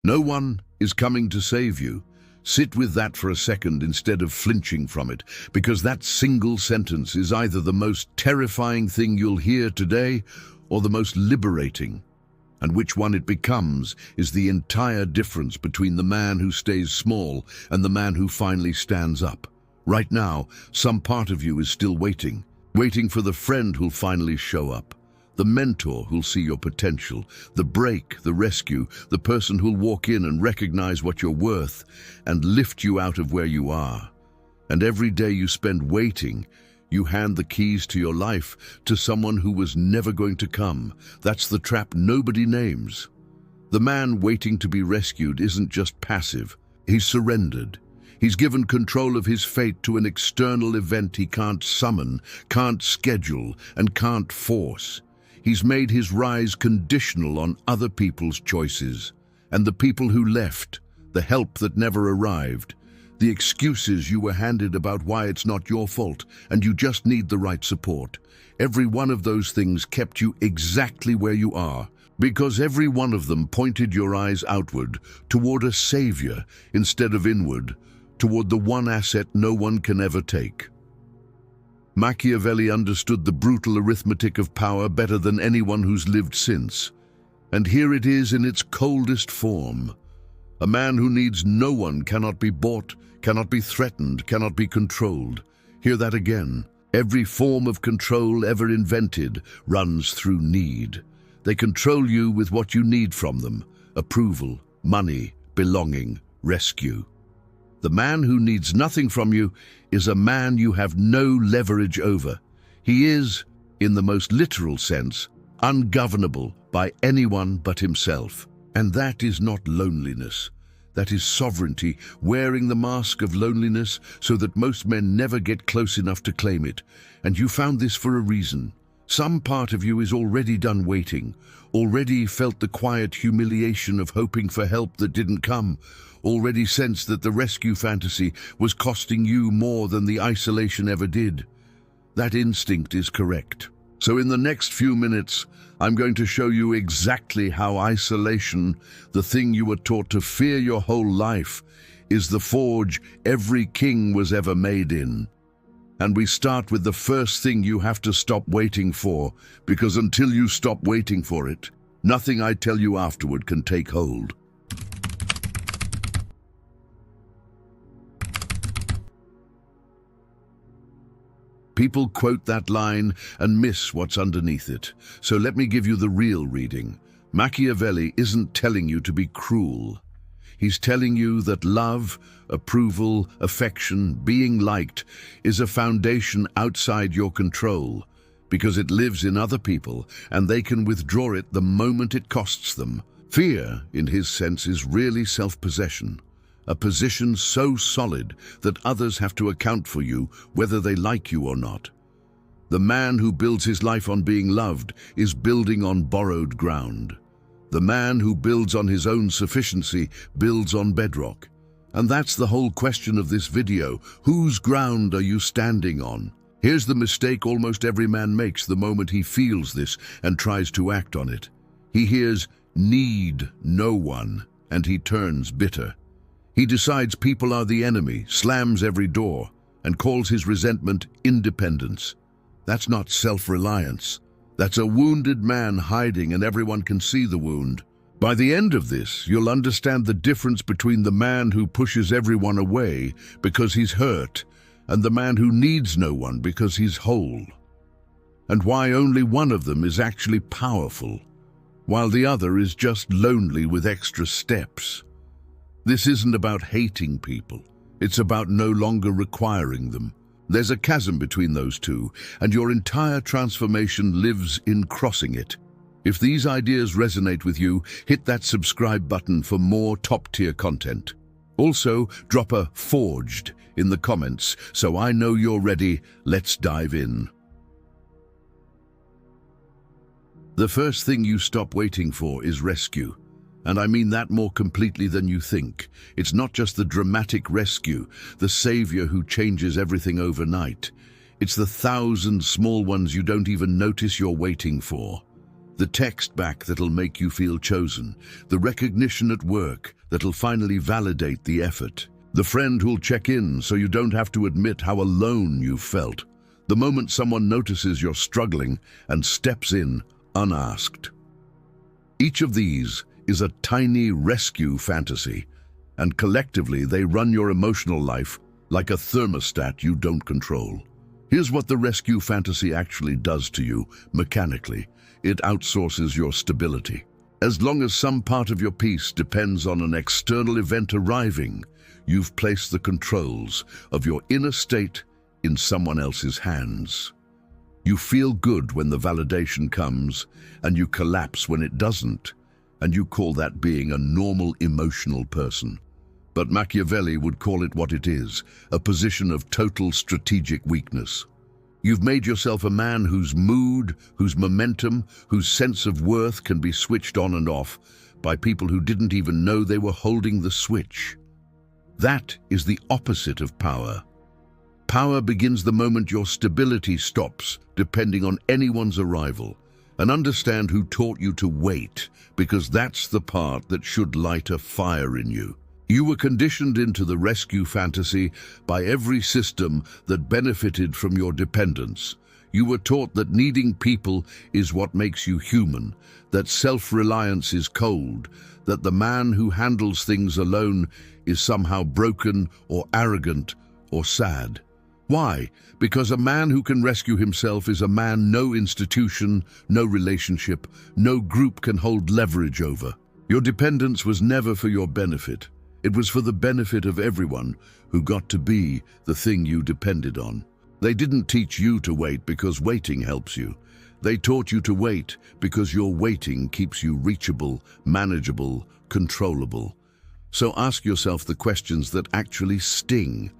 No one is coming to save you. Sit with that for a second instead of flinching from it, because that single sentence is either the most terrifying thing you'll hear today or the most liberating. And which one it becomes is the entire difference between the man who stays small and the man who finally stands up. Right now, some part of you is still waiting for the friend who'll finally show up, the mentor who'll see your potential, the break, the rescue, the person who'll walk in and recognize what you're worth and lift you out of where you are. And every day you spend waiting, you hand the keys to your life to someone who was never going to come. That's the trap nobody names. The man waiting to be rescued isn't just passive. He's surrendered. He's given control of his fate to an external event he can't summon, can't schedule, and can't force. He's made his rise conditional on other people's choices, and the people who left, the help that never arrived, the excuses you were handed about why it's not your fault and you just need the right support. Every one of those things kept you exactly where you are, because every one of them pointed your eyes outward, toward a savior instead of inward, toward the one asset no one can ever take. Machiavelli understood the brutal arithmetic of power better than anyone who's lived since. And here it is in its coldest form. A man who needs no one cannot be bought, cannot be threatened, cannot be controlled. Hear that again. Every form of control ever invented runs through need. They control you with what you need from them: approval, money, belonging, rescue. The man who needs nothing from you is a man you have no leverage over. He is, in the most literal sense, ungovernable by anyone but himself. And that is not loneliness. That is sovereignty, wearing the mask of loneliness so that most men never get close enough to claim it. And you found this for a reason. Some part of you is already done waiting, already felt the quiet humiliation of hoping for help that didn't come, already sensed that the rescue fantasy was costing you more than the isolation ever did. That instinct is correct. So in the next few minutes, I'm going to show you exactly how isolation, the thing you were taught to fear your whole life, is the forge every king was ever made in. And we start with the first thing you have to stop waiting for, because until you stop waiting for it, nothing I tell you afterward can take hold. People quote that line and miss what's underneath it. So let me give you the real reading. Machiavelli isn't telling you to be cruel. He's telling you that love, approval, affection, being liked is a foundation outside your control, because it lives in other people and they can withdraw it the moment it costs them. Fear, in his sense, is really self-possession. A position so solid that others have to account for you, whether they like you or not. The man who builds his life on being loved is building on borrowed ground. The man who builds on his own sufficiency builds on bedrock. And that's the whole question of this video. Whose ground are you standing on? Here's the mistake almost every man makes the moment he feels this and tries to act on it. He hears, "need no one," and he turns bitter. He decides people are the enemy, slams every door, and calls his resentment independence. That's not self-reliance. That's a wounded man hiding, and everyone can see the wound. By the end of this, you'll understand the difference between the man who pushes everyone away because he's hurt and the man who needs no one because he's whole. And why only one of them is actually powerful, while the other is just lonely with extra steps. This isn't about hating people. It's about no longer requiring them. There's a chasm between those two, and your entire transformation lives in crossing it. If these ideas resonate with you, hit that subscribe button for more top-tier content. Also, drop a "forged" in the comments so I know you're ready. Let's dive in. The first thing you stop waiting for is rescue. And I mean that more completely than you think. It's not just the dramatic rescue, the savior who changes everything overnight. It's the 1,000 small ones you don't even notice you're waiting for. The text back that'll make you feel chosen. The recognition at work that'll finally validate the effort. The friend who'll check in so you don't have to admit how alone you felt. The moment someone notices you're struggling and steps in unasked. Each of these is a tiny rescue fantasy, and collectively they run your emotional life like a thermostat you don't control. Here's what the rescue fantasy actually does to you mechanically. It outsources your stability. As long as some part of your peace depends on an external event arriving, you've placed the controls of your inner state in someone else's hands. You feel good when the validation comes, and you collapse when it doesn't, and you call that being a normal emotional person. But Machiavelli would call it what it is, a position of total strategic weakness. You've made yourself a man whose mood, whose momentum, whose sense of worth can be switched on and off by people who didn't even know they were holding the switch. That is the opposite of power. Power begins the moment your stability stops, depending on anyone's arrival. And understand who taught you to wait, because that's the part that should light a fire in you. You were conditioned into the rescue fantasy by every system that benefited from your dependence. You were taught that needing people is what makes you human, that self-reliance is cold, that the man who handles things alone is somehow broken or arrogant or sad. Why? Because a man who can rescue himself is a man no institution, no relationship, no group can hold leverage over. Your dependence was never for your benefit. It was for the benefit of everyone who got to be the thing you depended on. They didn't teach you to wait because waiting helps you. They taught you to wait because your waiting keeps you reachable, manageable, controllable. So ask yourself the questions that actually sting.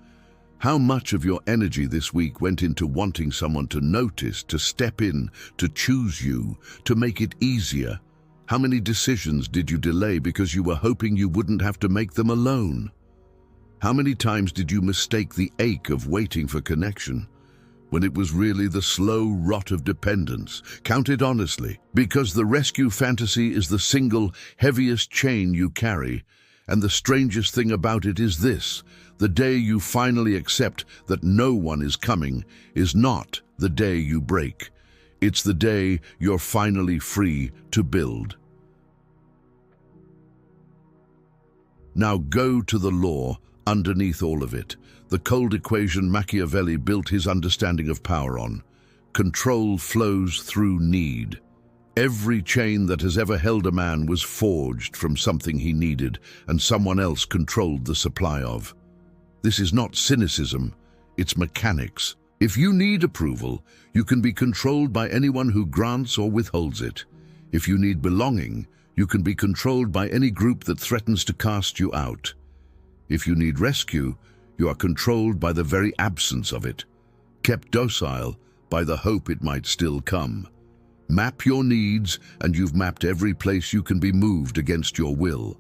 How much of your energy this week went into wanting someone to notice, to step in, to choose you, to make it easier? How many decisions did you delay because you were hoping you wouldn't have to make them alone? How many times did you mistake the ache of waiting for connection when it was really the slow rot of dependence? Count it honestly, because the rescue fantasy is the single heaviest chain you carry. And the strangest thing about it is this: the day you finally accept that no one is coming is not the day you break. It's the day you're finally free to build. Now go to the law underneath all of it, the cold equation Machiavelli built his understanding of power on. Control flows through need. Every chain that has ever held a man was forged from something he needed and someone else controlled the supply of. This is not cynicism, it's mechanics. If you need approval, you can be controlled by anyone who grants or withholds it. If you need belonging, you can be controlled by any group that threatens to cast you out. If you need rescue, you are controlled by the very absence of it, kept docile by the hope it might still come. Map your needs, and you've mapped every place you can be moved against your will.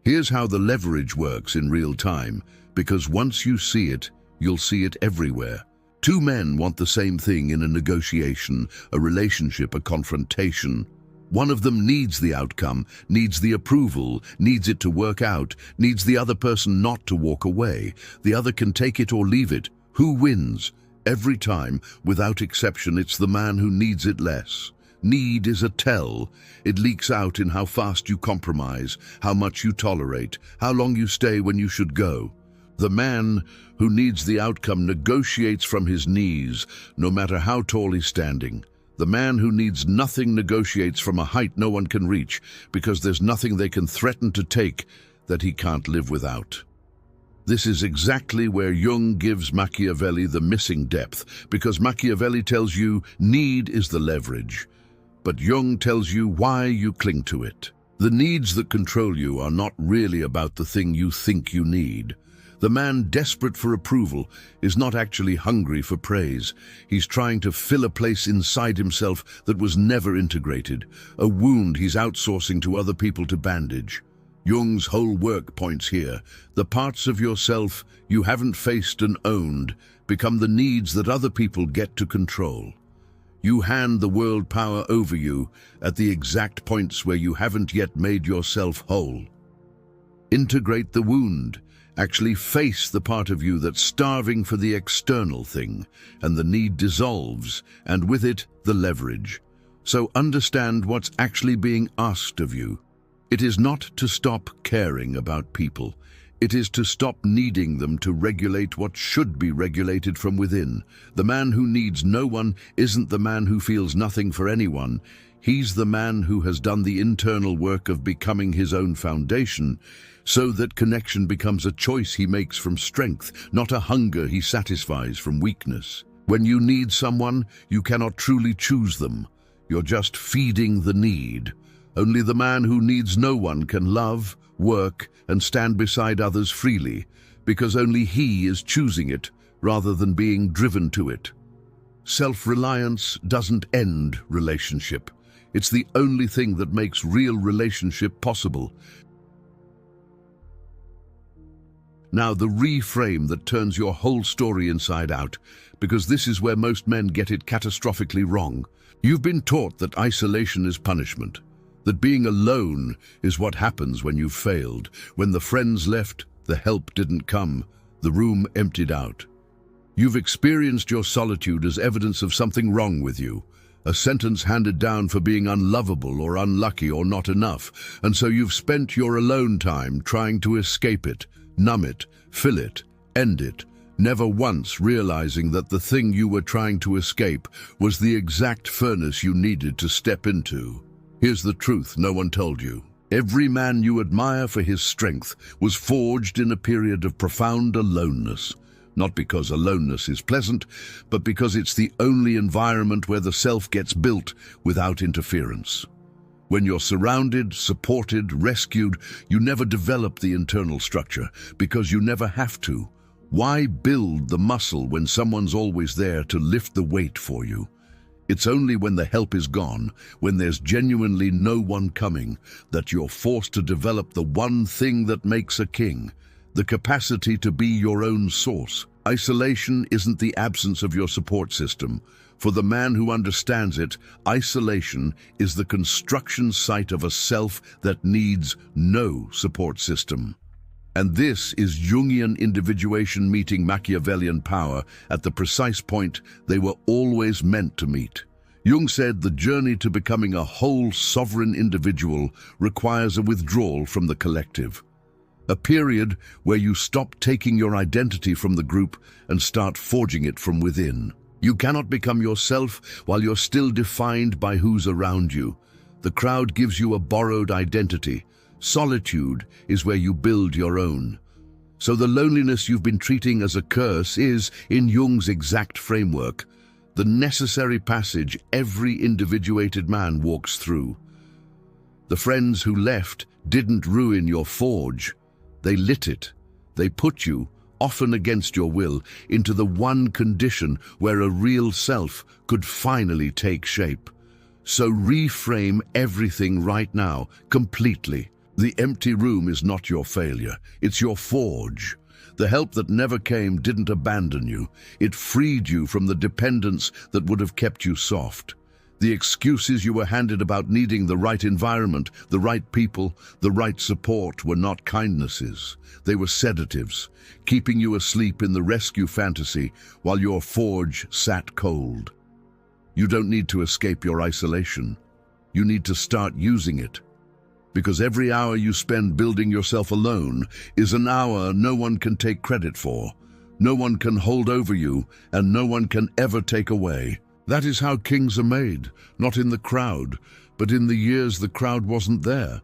Here's how the leverage works in real time, because once you see it, you'll see it everywhere. Two men want the same thing in a negotiation, a relationship, a confrontation. One of them needs the outcome, needs the approval, needs it to work out, needs the other person not to walk away. The other can take it or leave it. Who wins? Every time, without exception, it's the man who needs it less. Need is a tell. It leaks out in how fast you compromise, how much you tolerate, how long you stay when you should go. The man who needs the outcome negotiates from his knees, no matter how tall he's standing. The man who needs nothing negotiates from a height no one can reach, because there's nothing they can threaten to take that he can't live without. This is exactly where Jung gives Machiavelli the missing depth, because Machiavelli tells you need is the leverage, but Jung tells you why you cling to it. The needs that control you are not really about the thing you think you need. The man desperate for approval is not actually hungry for praise. He's trying to fill a place inside himself that was never integrated, a wound he's outsourcing to other people to bandage. Jung's whole work points here. The parts of yourself you haven't faced and owned become the needs that other people get to control. You hand the world power over you at the exact points where you haven't yet made yourself whole. Integrate the wound. Actually face the part of you that's starving for the external thing, and the need dissolves, and with it, the leverage. So understand what's actually being asked of you. It is not to stop caring about people. It is to stop needing them to regulate what should be regulated from within. The man who needs no one isn't the man who feels nothing for anyone. He's the man who has done the internal work of becoming his own foundation, so that connection becomes a choice he makes from strength, not a hunger he satisfies from weakness. When you need someone, you cannot truly choose them. You're just feeding the need. Only the man who needs no one can love, work, and stand beside others freely, because only he is choosing it rather than being driven to it. Self-reliance doesn't end relationship. It's the only thing that makes real relationship possible. Now, the reframe that turns your whole story inside out, because this is where most men get it catastrophically wrong. You've been taught that isolation is punishment, that being alone is what happens when you've failed, when the friends left, the help didn't come, the room emptied out. You've experienced your solitude as evidence of something wrong with you, a sentence handed down for being unlovable or unlucky or not enough, and so you've spent your alone time trying to escape it, numb it, fill it, end it, never once realizing that the thing you were trying to escape was the exact furnace you needed to step into. Here's the truth no one told you. Every man you admire for his strength was forged in a period of profound aloneness. Not because aloneness is pleasant, but because it's the only environment where the self gets built without interference. When you're surrounded, supported, rescued, you never develop the internal structure, because you never have to. Why build the muscle when someone's always there to lift the weight for you? It's only when the help is gone, when there's genuinely no one coming, that you're forced to develop the one thing that makes a king, the capacity to be your own source. Isolation isn't the absence of your support system. For the man who understands it, isolation is the construction site of a self that needs no support system. And this is Jungian individuation meeting Machiavellian power at the precise point they were always meant to meet. Jung said the journey to becoming a whole sovereign individual requires a withdrawal from the collective. A period where you stop taking your identity from the group and start forging it from within. You cannot become yourself while you're still defined by who's around you. The crowd gives you a borrowed identity. Solitude is where you build your own. So the loneliness you've been treating as a curse is, in Jung's exact framework, the necessary passage every individuated man walks through. The friends who left didn't ruin your forge. They lit it. They put you, often against your will, into the one condition where a real self could finally take shape. So reframe everything right now, completely. The empty room is not your failure, it's your forge. The help that never came didn't abandon you. It freed you from the dependence that would have kept you soft. The excuses you were handed about needing the right environment, the right people, the right support were not kindnesses. They were sedatives, keeping you asleep in the rescue fantasy while your forge sat cold. You don't need to escape your isolation. You need to start using it. Because every hour you spend building yourself alone is an hour no one can take credit for. No one can hold over you, and no one can ever take away. That is how kings are made, not in the crowd, but in the years the crowd wasn't there.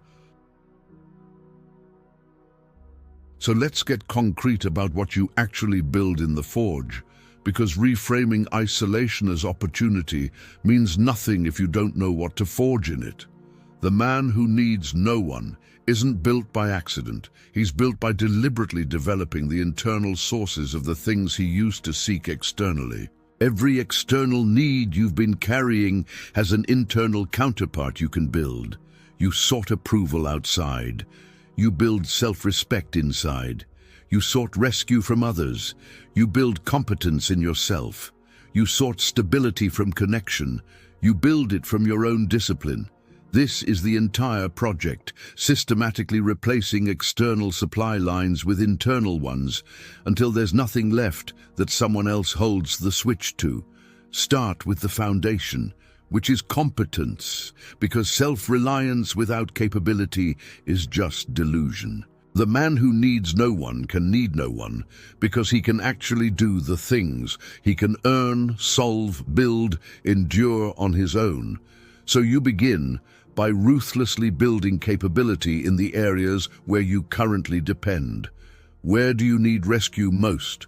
So let's get concrete about what you actually build in the forge, because reframing isolation as opportunity means nothing if you don't know what to forge in it. The man who needs no one isn't built by accident. He's built by deliberately developing the internal sources of the things he used to seek externally. Every external need you've been carrying has an internal counterpart you can build. You sought approval outside. You build self-respect inside. You sought rescue from others. You build competence in yourself. You sought stability from connection. You build it from your own discipline. This is the entire project, systematically replacing external supply lines with internal ones until there's nothing left that someone else holds the switch to. Start with the foundation, which is competence, because self-reliance without capability is just delusion. The man who needs no one can need no one, because he can actually do the things. He can earn, solve, build, endure on his own. So you begin by ruthlessly building capability in the areas where you currently depend. Where do you need rescue most?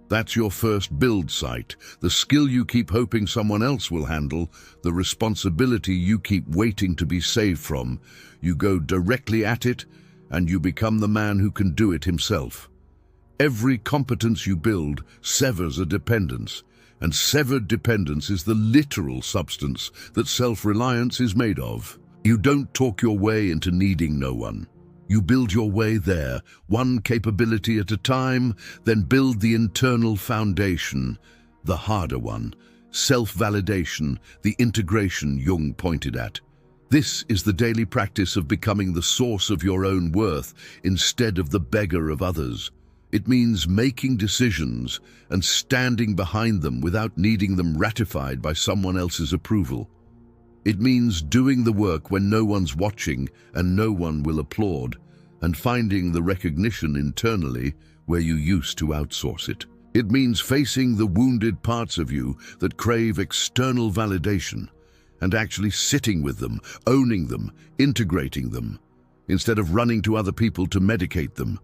That's your first build site, the skill you keep hoping someone else will handle, the responsibility you keep waiting to be saved from. You go directly at it, and you become the man who can do it himself. Every competence you build severs a dependence, and severed dependence is the literal substance that self-reliance is made of. You don't talk your way into needing no one. You build your way there, one capability at a time, then build the internal foundation, the harder one, self-validation, the integration Jung pointed at. This is the daily practice of becoming the source of your own worth instead of the beggar of others. It means making decisions and standing behind them without needing them ratified by someone else's approval. It means doing the work when no one's watching and no one will applaud, and finding the recognition internally where you used to outsource it. It means facing the wounded parts of you that crave external validation and actually sitting with them, owning them, integrating them, instead of running to other people to medicate them.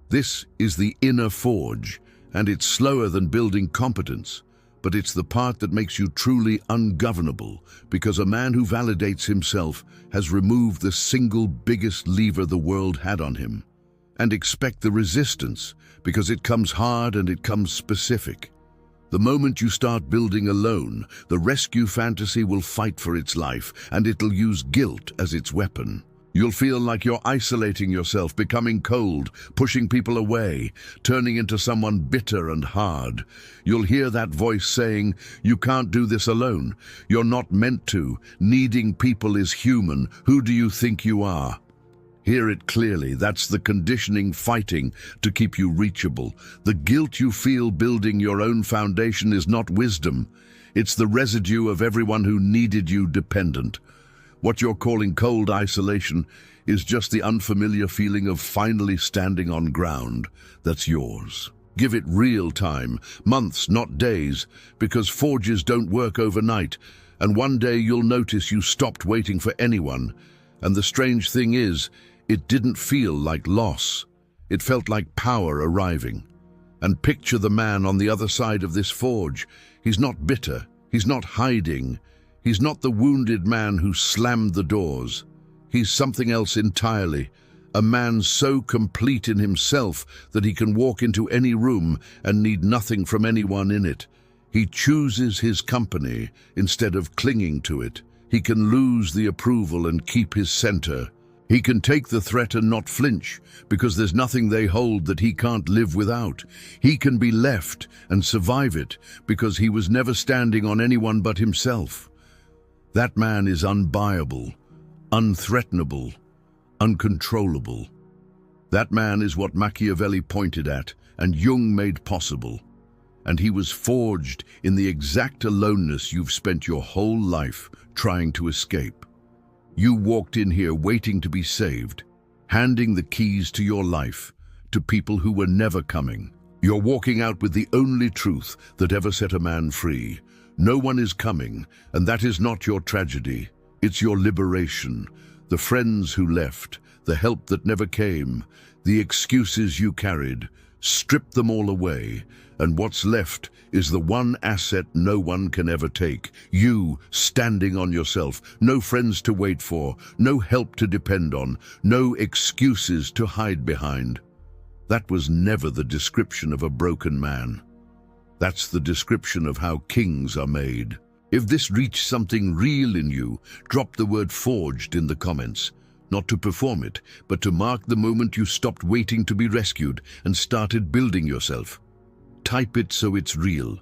This is the inner forge, and it's slower than building competence, but it's the part that makes you truly ungovernable, because a man who validates himself has removed the single biggest lever the world had on him. And expect the resistance, because it comes hard and it comes specific. The moment you start building alone, the rescue fantasy will fight for its life, and it'll use guilt as its weapon. You'll feel like you're isolating yourself, becoming cold, pushing people away, turning into someone bitter and hard. You'll hear that voice saying, "You can't do this alone. You're not meant to. Needing people is human. Who do you think you are?" Hear it clearly. That's the conditioning fighting to keep you reachable. The guilt you feel building your own foundation is not wisdom. It's the residue of everyone who needed you dependent. What you're calling cold isolation is just the unfamiliar feeling of finally standing on ground that's yours. Give it real time, months, not days, because forges don't work overnight, and one day you'll notice you stopped waiting for anyone. And the strange thing is, it didn't feel like loss. It felt like power arriving. And picture the man on the other side of this forge. He's not bitter, he's not hiding. He's not the wounded man who slammed the doors. He's something else entirely, a man so complete in himself that he can walk into any room and need nothing from anyone in it. He chooses his company instead of clinging to it. He can lose the approval and keep his center. He can take the threat and not flinch, because there's nothing they hold that he can't live without. He can be left and survive it, because he was never standing on anyone but himself. That man is unbuyable, unthreatenable, uncontrollable. That man is what Machiavelli pointed at and Jung made possible. And he was forged in the exact aloneness you've spent your whole life trying to escape. You walked in here waiting to be saved, handing the keys to your life to people who were never coming. You're walking out with the only truth that ever set a man free. No one is coming, and that is not your tragedy. It's your liberation. The friends who left, the help that never came, the excuses you carried, strip them all away, and what's left is the one asset no one can ever take. You standing on yourself, no friends to wait for, no help to depend on, no excuses to hide behind. That was never the description of a broken man. That's the description of how kings are made. If this reached something real in you, drop the word forged in the comments. Not to perform it, but to mark the moment you stopped waiting to be rescued and started building yourself. Type it so it's real.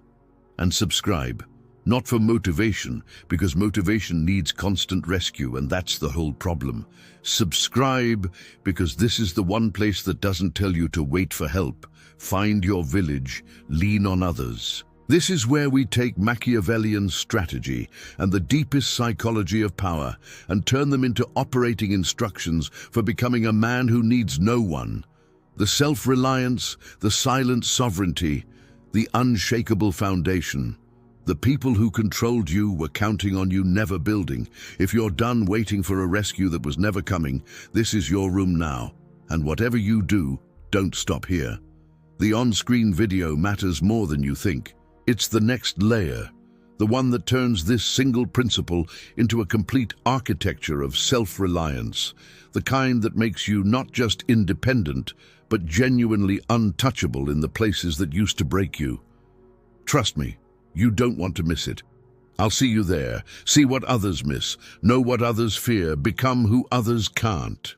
And subscribe. Not for motivation, because motivation needs constant rescue, and that's the whole problem. Subscribe because this is the one place that doesn't tell you to wait for help. Find your village, lean on others. This is where we take Machiavellian strategy and the deepest psychology of power and turn them into operating instructions for becoming a man who needs no one. The self-reliance, the silent sovereignty, the unshakable foundation. The people who controlled you were counting on you never building. If you're done waiting for a rescue that was never coming, this is your room now. And whatever you do, don't stop here. The on-screen video matters more than you think. It's the next layer, the one that turns this single principle into a complete architecture of self-reliance, the kind that makes you not just independent, but genuinely untouchable in the places that used to break you. Trust me. You don't want to miss it. I'll see you there. See what others miss. Know what others fear. Become who others can't.